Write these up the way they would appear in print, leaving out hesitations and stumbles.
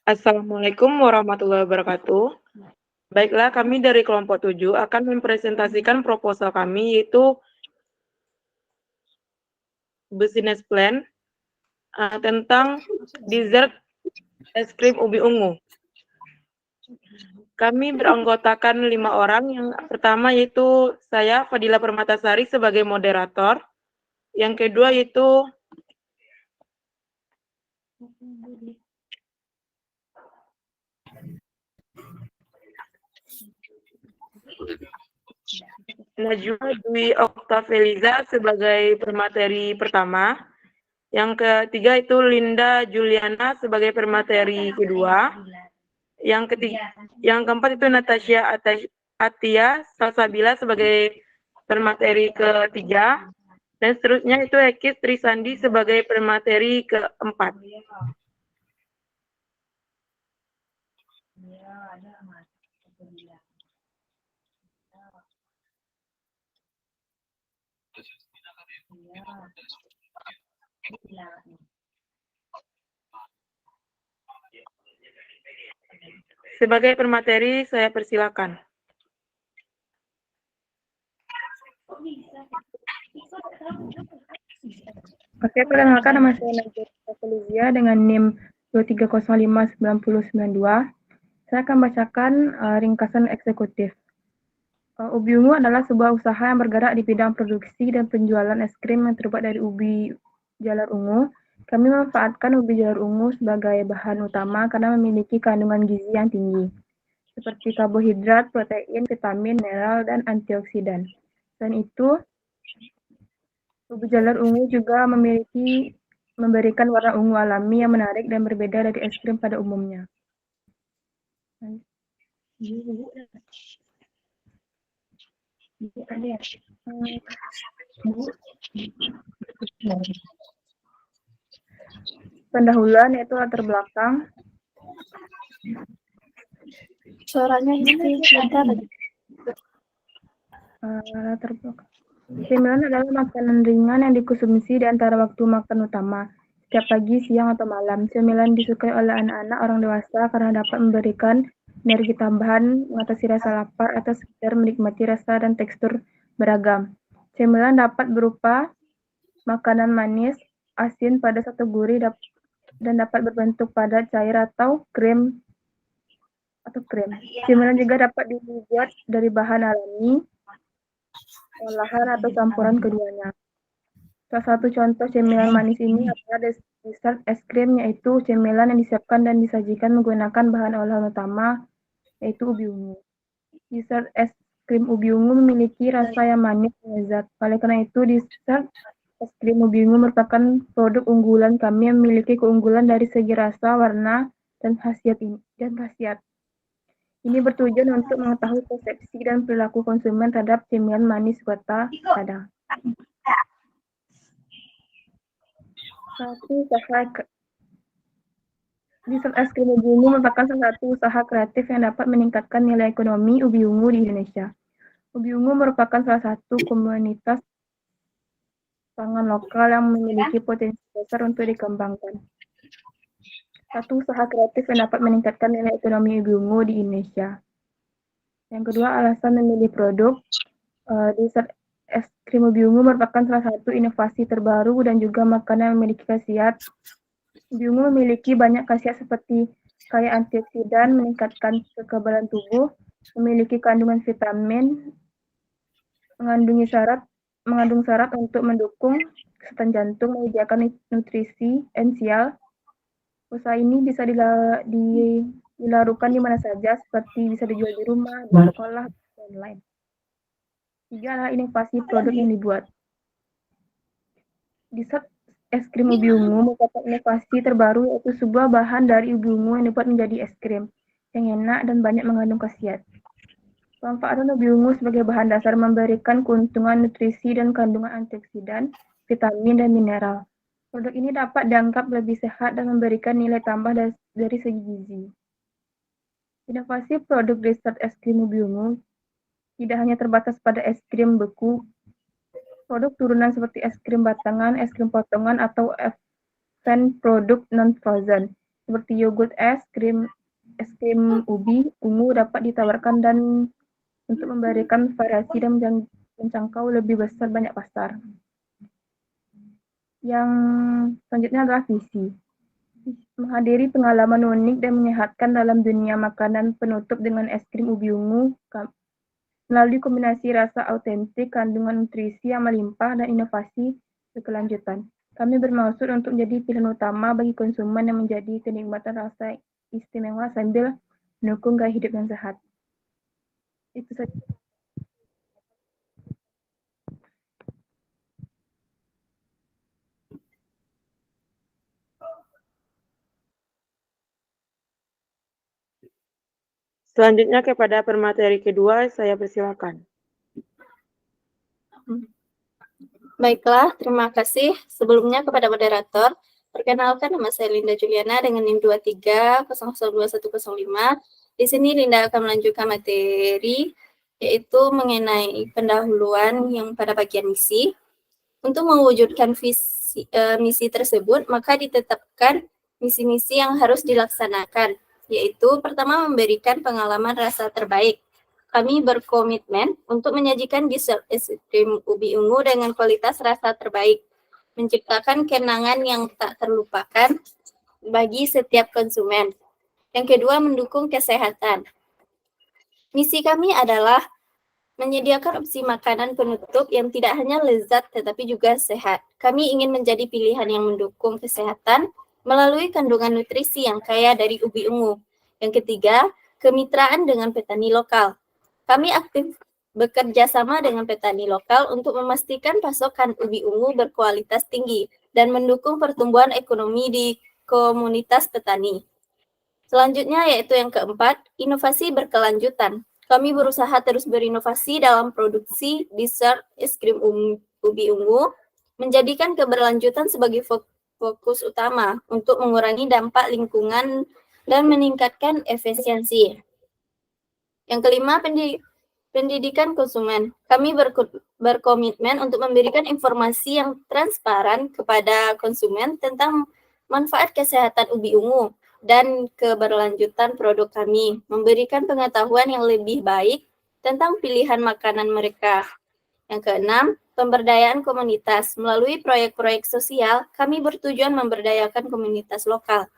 Assalamualaikum warahmatullahi wabarakatuh. Baiklah, kami dari kelompok 7 akan mempresentasikan proposal kami, yaitu business plan tentang dessert es krim ubi ungu. Kami beranggotakan 5 orang. Yang pertama yaitu saya, Fadila Permatasari, sebagai moderator. Yang kedua yaitu Najwa Dwi Oktaveliza sebagai pemateri pertama. Yang ketiga itu Linda Juliana sebagai pemateri kedua. Yang keempat itu Natasha Atia Salsabila sebagai pemateri ketiga. Dan seterusnya itu Ekis Trisandi sebagai pemateri keempat. Sebagai pemateri, saya persilakan. Oke, perkenalkan nama saya Najwa Felizia dengan NIM 2305992. Saya akan bacakan ringkasan eksekutif. Ubi ungu adalah sebuah usaha yang bergerak di bidang produksi dan penjualan es krim yang terbuat dari ubi jalar ungu. Kami memanfaatkan ubi jalar ungu sebagai bahan utama karena memiliki kandungan gizi yang tinggi, seperti karbohidrat, protein, vitamin, mineral, dan antioksidan. Selain itu, ubi jalar ungu juga memberikan warna ungu alami yang menarik dan berbeda dari es krim pada umumnya. Pendahuluan yaitu latar belakang. Suaranya sebentar lagi. Latar belakang. Cemilan adalah makanan ringan yang dikonsumsi di antara waktu makan utama, setiap pagi, siang, atau malam. Cemilan disukai oleh anak-anak, orang dewasa karena dapat memberikan energi tambahan, mengatasi rasa lapar, atau sekedar menikmati rasa dan tekstur beragam. Cemilan dapat berupa makanan manis, asin, padas, atau gurih, dan dapat berbentuk padat, cair, atau krim. Cemilan juga dapat dibuat dari bahan alami, olahan, atau campuran keduanya. Salah satu contoh cemilan manis ini adalah dessert es krim, yaitu cemilan yang disiapkan dan disajikan menggunakan bahan olahan utama, yaitu ubi ungu. Dessert es krim ubi ungu memiliki rasa yang manis dan lezat. Oleh karena itu, dessert es krim ubi ungu merupakan produk unggulan kami yang memiliki keunggulan dari segi rasa, warna, dan khasiat. Ini bertujuan untuk mengetahui persepsi dan perilaku konsumen terhadap cemilan manis kota Padang. Dessert es krim ubi ungu merupakan salah satu usaha kreatif yang dapat meningkatkan nilai ekonomi ubi ungu di Indonesia. Ubi ungu merupakan salah satu komunitas pangan lokal yang memiliki potensi besar untuk dikembangkan. Satu usaha kreatif yang dapat meningkatkan nilai ekonomi ubi ungu di Indonesia. Yang kedua, alasan memilih produk. Dessert es krim ubi ungu merupakan salah satu inovasi terbaru dan juga makanan yang memiliki khasiat. Ubi ungu memiliki banyak khasiat seperti kaya antioksidan, meningkatkan kekebalan tubuh, memiliki kandungan vitamin, mengandung syarat untuk mendukung kesehatan jantung, menyediakan nutrisi esensial. Usaha ini bisa dilakukan di mana saja, seperti bisa dijual di rumah, di sekolah, dan lain. Tiga adalah inovasi produk yang dibuat. Dessert es krim ubi ungu merupakan inovasi terbaru, yaitu sebuah bahan dari ubi ungu yang dibuat menjadi es krim yang enak dan banyak mengandung khasiat. Pemanfaatan ubi ungu sebagai bahan dasar memberikan keuntungan nutrisi dan kandungan antioksidan, vitamin, dan mineral. Produk ini dapat dianggap lebih sehat dan memberikan nilai tambah dari segi gizi. Inovasi produk dessert es krim ubi ungu tidak hanya terbatas pada es krim beku. Produk turunan seperti es krim batangan, es krim potongan, atau event produk non-frozen, seperti yogurt es krim ubi ungu dapat ditawarkan dan untuk memberikan variasi dan menjangkau lebih besar banyak pasar. Yang selanjutnya adalah visi. Menghadiri pengalaman unik dan menyehatkan dalam dunia makanan penutup dengan es krim ubi ungu melalui kombinasi rasa autentik, kandungan nutrisi yang melimpah, dan inovasi berkelanjutan. Kami bermaksud untuk menjadi pilihan utama bagi konsumen yang menjadi kenikmatan rasa istimewa sambil mendukung gaya hidup yang sehat. Itu saja. Selanjutnya kepada pemateri kedua, saya persilakan. Baiklah, terima kasih sebelumnya kepada moderator. Perkenalkan, nama saya Linda Juliana dengan NIM 23002105. Di sini Linda akan melanjutkan materi, yaitu mengenai pendahuluan yang pada bagian misi. Untuk mewujudkan misi tersebut, maka ditetapkan misi-misi yang harus dilaksanakan, yaitu pertama memberikan pengalaman rasa terbaik. Kami berkomitmen untuk menyajikan dessert es krim ubi ungu dengan kualitas rasa terbaik, menciptakan kenangan yang tak terlupakan bagi setiap konsumen. Yang kedua, mendukung kesehatan. Misi kami adalah menyediakan opsi makanan penutup yang tidak hanya lezat tetapi juga sehat. Kami ingin menjadi pilihan yang mendukung kesehatan melalui kandungan nutrisi yang kaya dari ubi ungu. Yang ketiga, kemitraan dengan petani lokal. Kami aktif bekerja sama dengan petani lokal untuk memastikan pasokan ubi ungu berkualitas tinggi dan mendukung pertumbuhan ekonomi di komunitas petani. Selanjutnya yaitu yang keempat, inovasi berkelanjutan. Kami berusaha terus berinovasi dalam produksi dessert es krim ubi ungu, menjadikan keberlanjutan sebagai fokus utama untuk mengurangi dampak lingkungan dan meningkatkan efisiensi. Yang kelima, pendidikan konsumen. Kami berkomitmen untuk memberikan informasi yang transparan kepada konsumen tentang manfaat kesehatan ubi ungu dan keberlanjutan produk kami, memberikan pengetahuan yang lebih baik tentang pilihan makanan mereka. Yang keenam, pemberdayaan komunitas. Melalui proyek-proyek sosial, kami bertujuan memberdayakan komunitas lokal.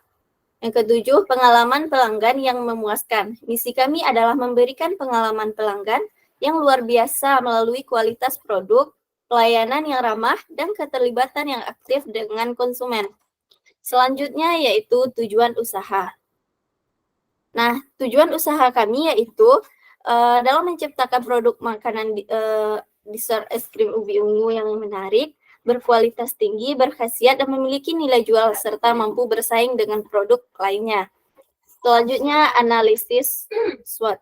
Yang ketujuh, pengalaman pelanggan yang memuaskan. Misi kami adalah memberikan pengalaman pelanggan yang luar biasa melalui kualitas produk, pelayanan yang ramah, dan keterlibatan yang aktif dengan konsumen. Selanjutnya yaitu tujuan usaha. Nah, tujuan usaha kami yaitu dalam menciptakan produk makanan dessert es krim ubi ungu yang menarik, berkualitas tinggi, berkhasiat, dan memiliki nilai jual serta mampu bersaing dengan produk lainnya. Selanjutnya analisis SWOT.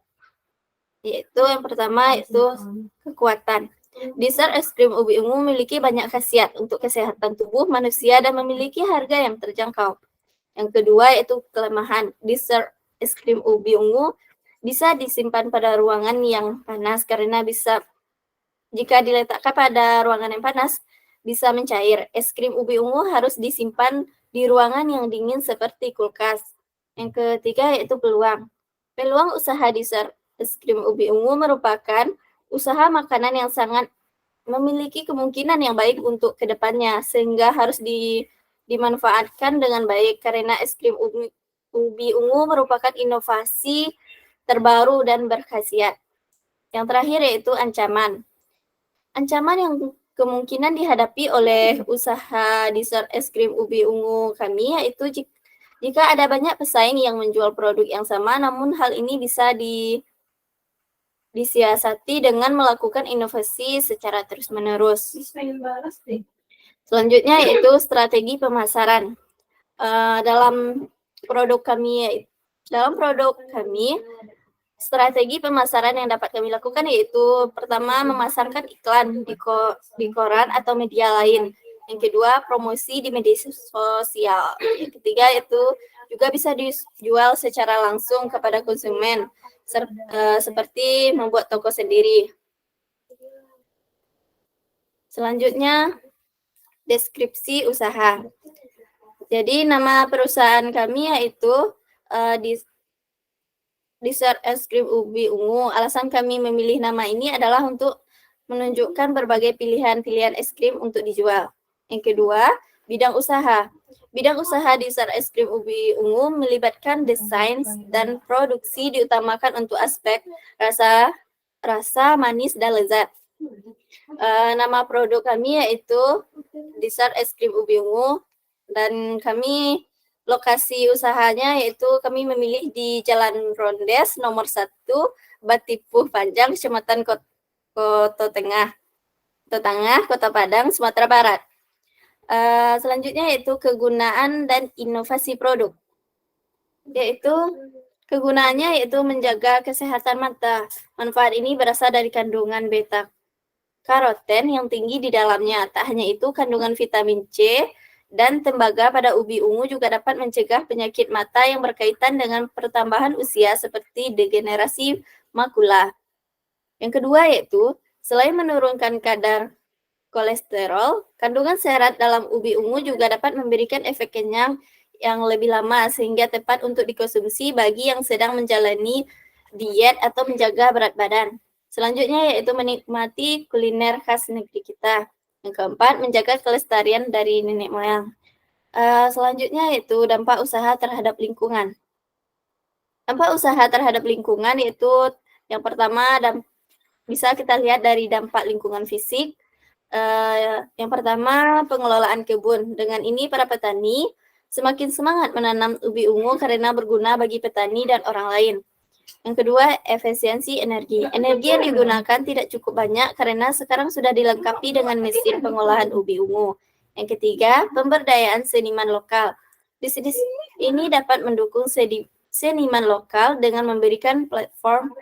Yaitu yang pertama itu kekuatan. Dessert es krim ubi ungu memiliki banyak khasiat untuk kesehatan tubuh manusia dan memiliki harga yang terjangkau. Yang kedua yaitu kelemahan. Dessert es krim ubi ungu bisa disimpan pada ruangan yang panas karena jika diletakkan pada ruangan yang panas bisa mencair. Es krim ubi ungu harus disimpan di ruangan yang dingin seperti kulkas. Yang ketiga yaitu peluang. Peluang usaha dessert es krim ubi ungu merupakan usaha makanan yang sangat memiliki kemungkinan yang baik untuk kedepannya, sehingga harus dimanfaatkan dengan baik karena es krim ubi ungu merupakan inovasi terbaru dan berkhasiat. Yang terakhir yaitu ancaman. Ancaman yang kemungkinan dihadapi oleh usaha dessert es krim ubi ungu kami yaitu jika ada banyak pesaing yang menjual produk yang sama, namun hal ini bisa disiasati dengan melakukan inovasi secara terus-menerus. Selanjutnya yaitu strategi pemasaran. Dalam produk kami, strategi pemasaran yang dapat kami lakukan yaitu pertama memasarkan iklan di koran atau media lain. Yang kedua, promosi di media sosial. Yang ketiga yaitu juga bisa dijual secara langsung kepada konsumen, seperti membuat toko sendiri. Selanjutnya, deskripsi usaha. Jadi nama perusahaan kami yaitu Dessert Es Krim Ubi Ungu. Alasan kami memilih nama ini adalah untuk menunjukkan berbagai pilihan-pilihan es krim untuk dijual. Yang kedua, bidang usaha. Bidang usaha Dessert Es Krim Ubi Ungu melibatkan desain dan produksi diutamakan untuk aspek rasa manis dan lezat. Nama produk kami yaitu Dessert Es Krim Ubi Ungu, dan kami lokasi usahanya yaitu kami memilih di Jalan Rondes nomor 1, Batipuh Panjang, Kecamatan Kota Tengah, Kota Padang, Sumatera Barat. Selanjutnya yaitu kegunaan dan inovasi produk. Yaitu kegunaannya yaitu menjaga kesehatan mata. Manfaat ini berasal dari kandungan beta karoten yang tinggi di dalamnya. Tak hanya itu, kandungan vitamin C dan tembaga pada ubi ungu juga dapat mencegah penyakit mata yang berkaitan dengan pertambahan usia seperti degenerasi makula. Yang kedua yaitu, selain menurunkan kadar kolesterol, kandungan serat dalam ubi ungu juga dapat memberikan efek kenyang yang lebih lama sehingga tepat untuk dikonsumsi bagi yang sedang menjalani diet atau menjaga berat badan. Selanjutnya yaitu menikmati kuliner khas negeri kita. Yang keempat, menjaga kelestarian dari nenek moyang. Selanjutnya yaitu dampak usaha terhadap lingkungan. Dampak usaha terhadap lingkungan yaitu yang pertama bisa kita lihat dari dampak lingkungan fisik. Yang pertama, pengelolaan kebun. Dengan ini para petani semakin semangat menanam ubi ungu karena berguna bagi petani dan orang lain. Yang kedua, efisiensi energi. Energi yang digunakan tidak cukup banyak karena sekarang sudah dilengkapi dengan mesin pengolahan ubi ungu. Yang ketiga, pemberdayaan seniman lokal. Bisnis ini dapat mendukung seniman lokal dengan memberikan platform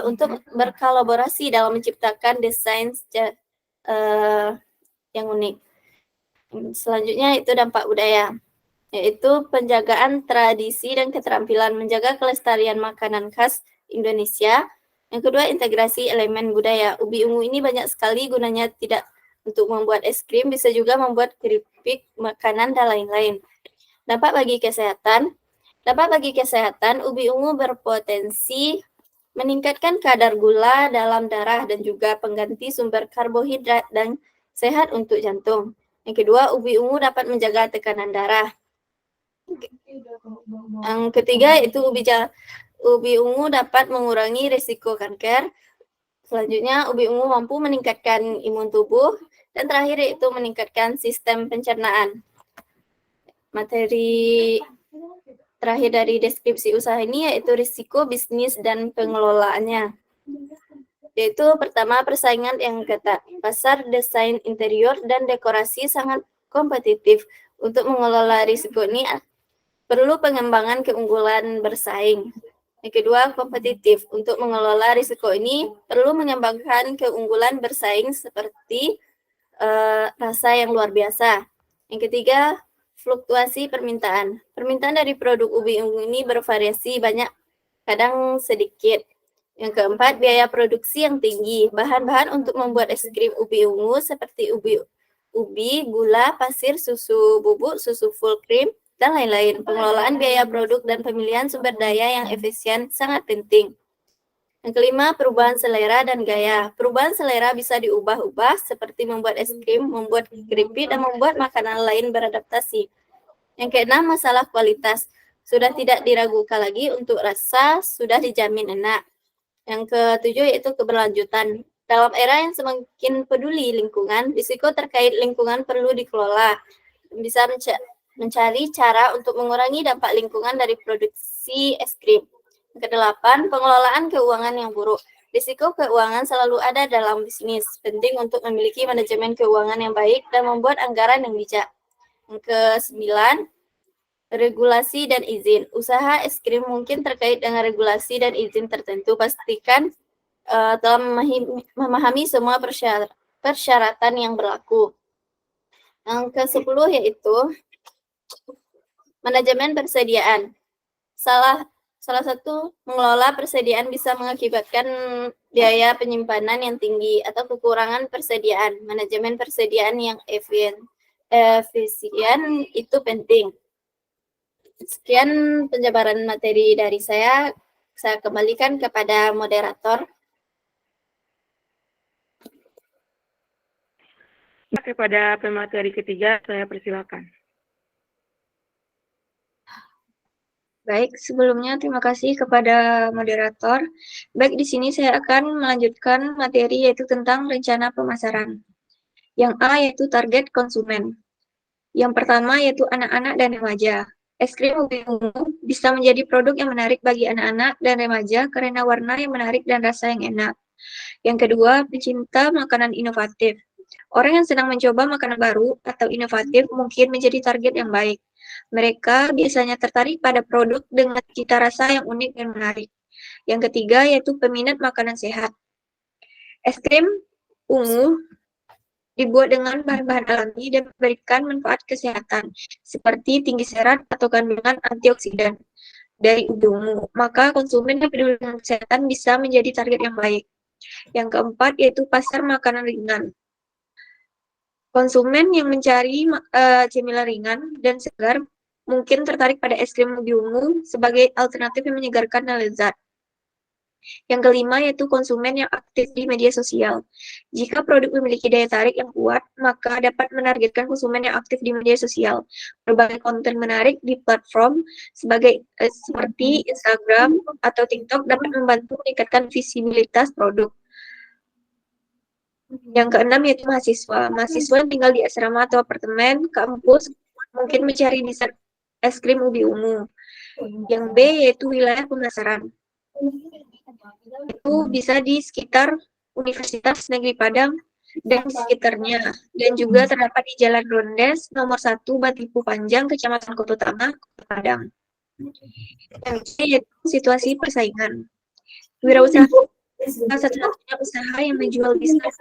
untuk berkolaborasi dalam menciptakan desain yang unik. Selanjutnya itu dampak budaya, yaitu penjagaan tradisi dan keterampilan, menjaga kelestarian makanan khas Indonesia. Yang kedua, integrasi elemen budaya. Ubi ungu ini banyak sekali gunanya, tidak untuk membuat es krim, bisa juga membuat keripik, makanan, dan lain-lain. Dampak bagi kesehatan. Dampak bagi kesehatan, ubi ungu berpotensi meningkatkan kadar gula dalam darah dan juga pengganti sumber karbohidrat dan sehat untuk jantung. Yang kedua, ubi ungu dapat menjaga tekanan darah. Yang ketiga itu ubi ungu dapat mengurangi risiko kanker. Selanjutnya, ubi ungu mampu meningkatkan imun tubuh. Dan terakhir yaitu meningkatkan sistem pencernaan. Materi terakhir dari deskripsi usaha ini yaitu risiko bisnis dan pengelolaannya. Yaitu pertama, persaingan yang ketat. Pasar desain interior dan dekorasi sangat kompetitif. Untuk mengelola risiko ini perlu pengembangan keunggulan bersaing. Yang kedua, kompetitif. Untuk mengelola risiko ini perlu mengembangkan keunggulan bersaing seperti rasa yang luar biasa. Yang ketiga, fluktuasi permintaan. Permintaan dari produk ubi ungu ini bervariasi banyak, kadang sedikit. Yang keempat, biaya produksi yang tinggi. Bahan-bahan untuk membuat es krim ubi ungu seperti ubi, gula, pasir, susu bubuk, susu full cream, dan lain-lain. Pengelolaan biaya produk dan pemilihan sumber daya yang efisien sangat penting. Yang kelima, perubahan selera dan gaya. Perubahan selera bisa diubah-ubah seperti membuat es krim, membuat keripik, dan membuat makanan lain beradaptasi. Yang keenam, masalah kualitas. Sudah tidak diragukan lagi untuk rasa, sudah dijamin enak. Yang ketujuh yaitu keberlanjutan. Dalam era yang semakin peduli lingkungan, risiko terkait lingkungan perlu dikelola. Bisa mencari cara untuk mengurangi dampak lingkungan dari produksi es krim. Yang kedelapan, pengelolaan keuangan yang buruk. Risiko keuangan selalu ada dalam bisnis. Penting untuk memiliki manajemen keuangan yang baik dan membuat anggaran yang bijak. Yang kesembilan, regulasi dan izin. Usaha es krim mungkin terkait dengan regulasi dan izin tertentu. Pastikan telah memahami semua persyaratan yang berlaku. Yang ke-10 yaitu manajemen persediaan. Salah satu, mengelola persediaan bisa mengakibatkan biaya penyimpanan yang tinggi atau kekurangan persediaan. Manajemen persediaan yang efisien itu penting. Sekian penjabaran materi dari saya kembalikan kepada moderator. Kepada pemateri ketiga, saya persilakan. Baik, sebelumnya terima kasih kepada moderator. Baik, di sini saya akan melanjutkan materi yaitu tentang rencana pemasaran. Yang A yaitu target konsumen. Yang pertama yaitu anak-anak dan remaja. Es krim ubi ungu bisa menjadi produk yang menarik bagi anak-anak dan remaja karena warna yang menarik dan rasa yang enak. Yang kedua, pecinta makanan inovatif. Orang yang sedang mencoba makanan baru atau inovatif mungkin menjadi target yang baik. Mereka biasanya tertarik pada produk dengan cita rasa yang unik dan menarik. Yang ketiga yaitu peminat makanan sehat. Es krim ungu dibuat dengan bahan-bahan alami dan memberikan manfaat kesehatan, seperti tinggi serat atau kandungan antioksidan dari ubi ungu. Maka konsumen yang peduli dengan kesehatan bisa menjadi target yang baik. Yang keempat yaitu pasar makanan ringan. Konsumen yang mencari cemilan ringan dan segar mungkin tertarik pada es krim ubi ungu sebagai alternatif yang menyegarkan dan lezat. Yang kelima yaitu konsumen yang aktif di media sosial. Jika produk memiliki daya tarik yang kuat, maka dapat menargetkan konsumen yang aktif di media sosial. Berbagai konten menarik di platform seperti Instagram atau TikTok dapat membantu meningkatkan visibilitas produk. Yang keenam yaitu mahasiswa. Mahasiswa yang tinggal di asrama atau apartemen, kampus, mungkin mencari dessert es krim ubi ungu. Yang B yaitu wilayah pemasaran. Itu bisa di sekitar Universitas Negeri Padang dan di sekitarnya. Dan juga terdapat di Jalan Rondes nomor 1 Batipu Panjang, Kecamatan Kota Tengah, Kota Padang. Yang C yaitu situasi persaingan. Wirausaha satu-satunya usaha yang menjual bisnis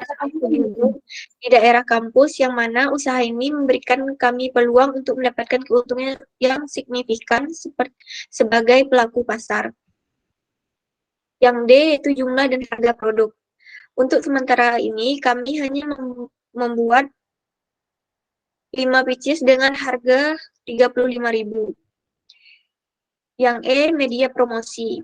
di daerah kampus, yang mana usaha ini memberikan kami peluang untuk mendapatkan keuntungan yang signifikan sebagai pelaku pasar. Yang D yaitu jumlah dan harga produk. Untuk sementara ini kami hanya membuat 5 pieces dengan harga 35.000. Yang E media promosi.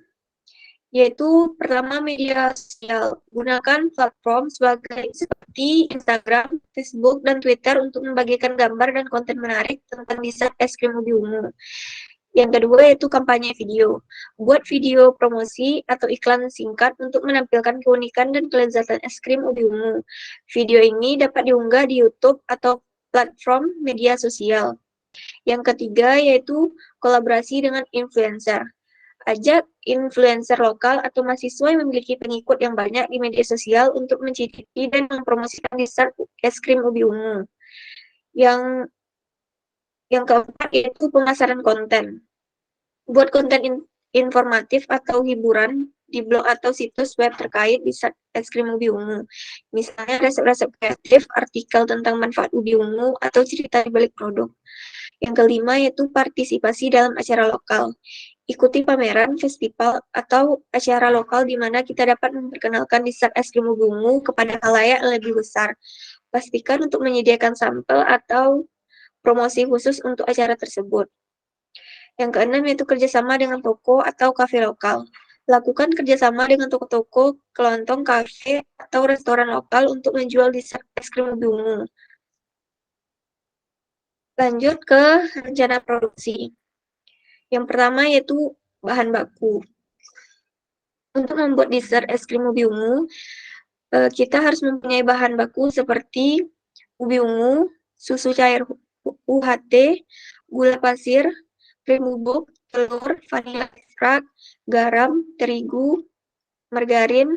Yaitu pertama media sosial. Gunakan platform seperti Instagram, Facebook, dan Twitter untuk membagikan gambar dan konten menarik tentang dessert es krim ubi ungu. Yang kedua yaitu kampanye video. Buat video promosi atau iklan singkat untuk menampilkan keunikan dan kelezatan es krim ubi ungu. Video ini dapat diunggah di YouTube atau platform media sosial. Yang ketiga yaitu kolaborasi dengan influencer. Ajak influencer lokal atau mahasiswa yang memiliki pengikut yang banyak di media sosial untuk mencicipi dan mempromosikan dessert es krim ubi ungu. Yang keempat yaitu pemasaran konten. Buat konten informatif atau hiburan di blog atau situs web terkait dessert es krim ubi ungu. Misalnya resep-resep kreatif, artikel tentang manfaat ubi ungu, atau cerita di balik produk. Yang kelima yaitu partisipasi dalam acara lokal. Ikuti pameran, festival, atau acara lokal di mana kita dapat memperkenalkan dessert es krim ubi ungu kepada khalayak yang lebih besar. Pastikan untuk menyediakan sampel atau promosi khusus untuk acara tersebut. Yang keenam yaitu kerjasama dengan toko atau kafe lokal. Lakukan kerjasama dengan toko-toko, kelontong, kafe, atau restoran lokal untuk menjual dessert es krim ubi ungu. Lanjut ke rencana produksi. Yang pertama yaitu bahan baku. Untuk membuat dessert es krim ubi ungu, kita harus mempunyai bahan baku seperti ubi ungu, susu cair UHT, gula pasir, krim bubuk, telur, vanila ekstrak, garam, terigu, margarin,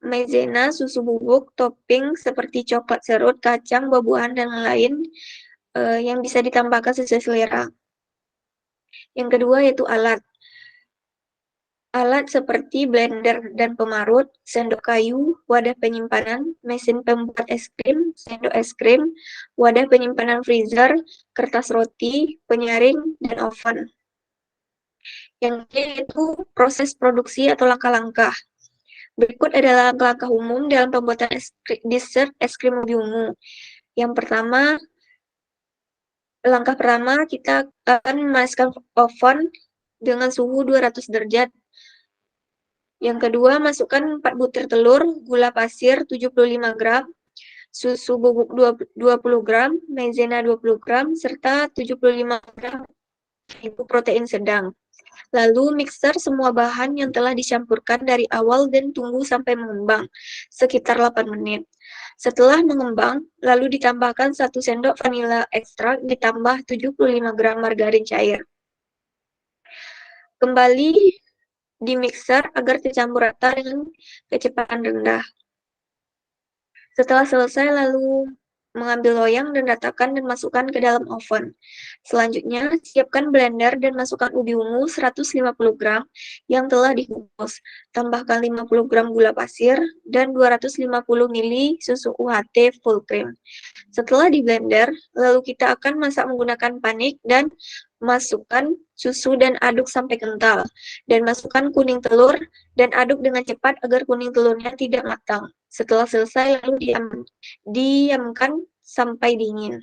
maizena, susu bubuk, topping seperti coklat serut, kacang, buah-buahan, dan lain yang bisa ditambahkan sesuai selera. Yang kedua yaitu alat. Alat seperti blender dan pemarut, sendok kayu, wadah penyimpanan, mesin pembuat es krim, sendok es krim, wadah penyimpanan freezer, kertas roti, penyaring, dan oven. Yang ketiga itu proses produksi atau langkah-langkah. Berikut adalah langkah-langkah umum dalam pembuatan dessert es krim ubi ungu. Yang pertama, Langkah pertama, kita akan memanaskan oven dengan suhu 200 derajat. Yang kedua, masukkan 4 butir telur, gula pasir 75 gram, susu bubuk 20 gram, maizena 20 gram, serta 75 gram ibu protein sedang. Lalu mixer semua bahan yang telah dicampurkan dari awal dan tunggu sampai mengembang, sekitar 8 menit. Setelah mengembang, lalu ditambahkan 1 sendok vanila ekstrak ditambah 75 gram margarin cair. Kembali di mixer agar tercampur rata dengan kecepatan rendah. Setelah selesai, lalu mengambil loyang dan ratakan dan masukkan ke dalam oven. Selanjutnya, siapkan blender dan masukkan ubi ungu 150 gram yang telah dikukus. Tambahkan 50 gram gula pasir dan 250 ml susu UHT full cream. Setelah di blender, lalu kita akan masak menggunakan panik dan masukkan susu dan aduk sampai kental. Dan masukkan kuning telur dan aduk dengan cepat agar kuning telurnya tidak matang. Setelah selesai, lalu diamkan sampai dingin.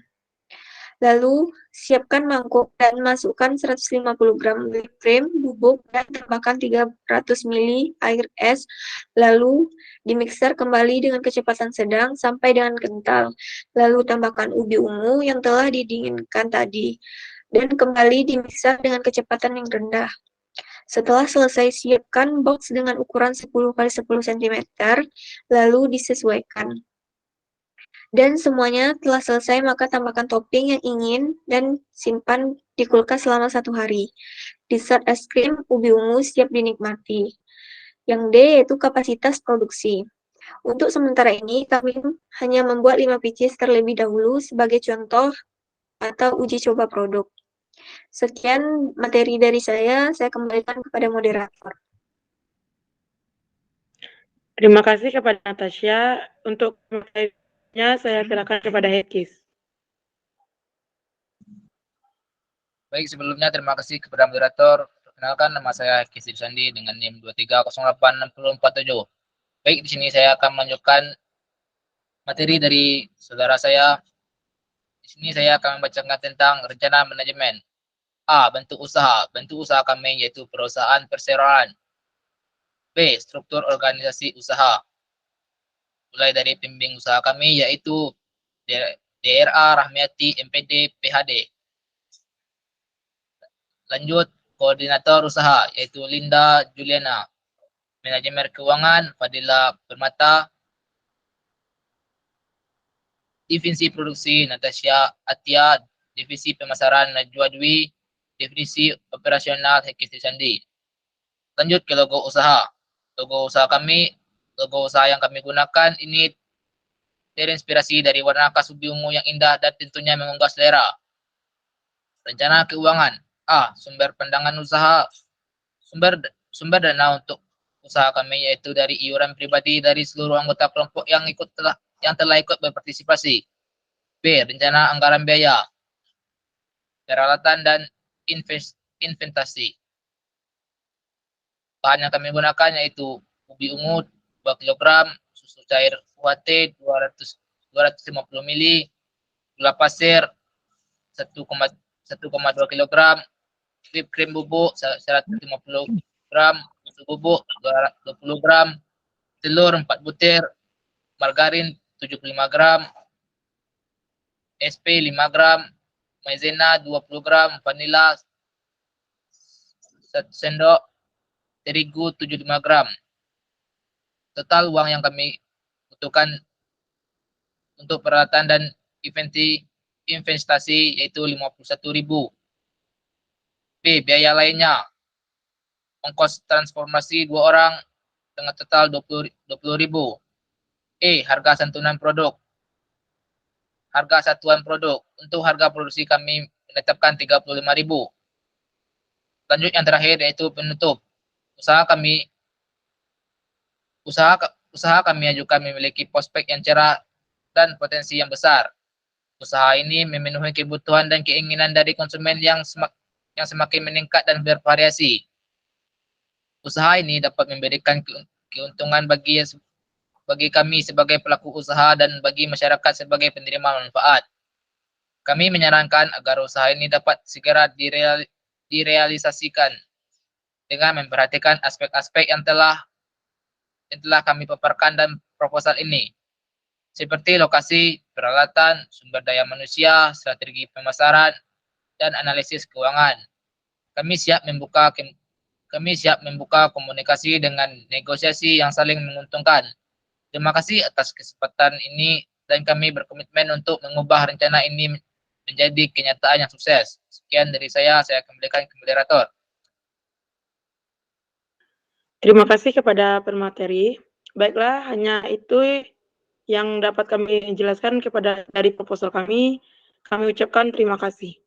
Lalu, siapkan mangkuk dan masukkan 150 gram whipped cream bubuk dan tambahkan 300 ml air es. Lalu, dimixer kembali dengan kecepatan sedang sampai dengan kental. Lalu, tambahkan ubi ungu yang telah didinginkan tadi. Dan kembali dimixer dengan kecepatan yang rendah. Setelah selesai, siapkan box dengan ukuran 10 x 10 cm, lalu disesuaikan. Dan semuanya telah selesai, maka tambahkan topping yang ingin dan simpan di kulkas selama 1 hari. Dessert es krim ubi ungu siap dinikmati. Yang D yaitu kapasitas produksi. Untuk sementara ini, kami hanya membuat 5 pieces terlebih dahulu sebagai contoh atau uji coba produk. Sekian materi dari saya kembalikan kepada moderator. Terima kasih kepada Natasha. Untuk materinya saya silakan kepada Hekis. Baik, sebelumnya terima kasih kepada moderator. Perkenalkan, nama saya Hekis Sandi dengan NIM 23086047. Baik, di sini saya akan menunjukkan materi dari saudara saya. Di sini saya akan membacakan tentang rencana manajemen. A. Bentuk usaha. Bentuk usaha kami yaitu perusahaan perseroan. B. Struktur organisasi usaha. Mulai dari pembimbing usaha kami yaitu DRA, Rahmiati, MPD, PHD. Lanjut, koordinator usaha yaitu Linda Juliana. Manajemen keuangan Fadila Permata. Divisi produksi Natasha Atia. Divisi pemasaran Najwa Dwi. Divisi operasional Hekis Sandi. Lanjut ke logo usaha. Logo usaha kami, logo usaha yang kami gunakan ini terinspirasi dari warna khas ubi ungu yang indah dan tentunya menggugah selera. Rencana keuangan. A. Sumber pendanaan usaha. Sumber dana untuk usaha kami yaitu dari iuran pribadi dari seluruh anggota kelompok yang telah ikut berpartisipasi. B. Rencana anggaran biaya, peralatan dan investasi. Bahan yang kami gunakan yaitu ubi ungu 2 kg, susu cair UHT 250 ml, gula pasir 1,2 kg, whipped cream bubuk 150 gram, susu bubuk 20 gram, telur 4 butir, margarin 75 gram, SP 5 gram, maizena 20 gram, vanila 1 sendok, terigu 75 gram. Total uang yang kami butuhkan untuk peralatan dan investasi yaitu 51.000. B. Biaya lainnya. Ongkos transformasi 2 orang dengan total 20.000. E. Harga santunan produk. Harga satuan produk. Untuk harga produksi kami menetapkan 35.000. Lanjut yang terakhir yaitu penutup. Usaha kami ajukan memiliki prospek yang cerah dan potensi yang besar. Usaha ini memenuhi kebutuhan dan keinginan dari konsumen yang semakin meningkat dan bervariasi. Usaha ini dapat memberikan keuntungan bagi kami sebagai pelaku usaha dan bagi masyarakat sebagai penerima manfaat. Kami menyarankan agar usaha ini dapat segera direalisasikan dengan memperhatikan aspek-aspek yang telah kami paparkan dalam proposal ini, seperti lokasi, peralatan, sumber daya manusia, strategi pemasaran, dan analisis keuangan. Kami siap membuka komunikasi dengan negosiasi yang saling menguntungkan. Terima kasih atas kesempatan ini dan kami berkomitmen untuk mengubah rencana ini menjadi kenyataan yang sukses. Sekian dari saya kembalikan ke moderator. Terima kasih kepada pemateri. Baiklah, hanya itu yang dapat kami jelaskan dari proposal kami. Kami ucapkan terima kasih.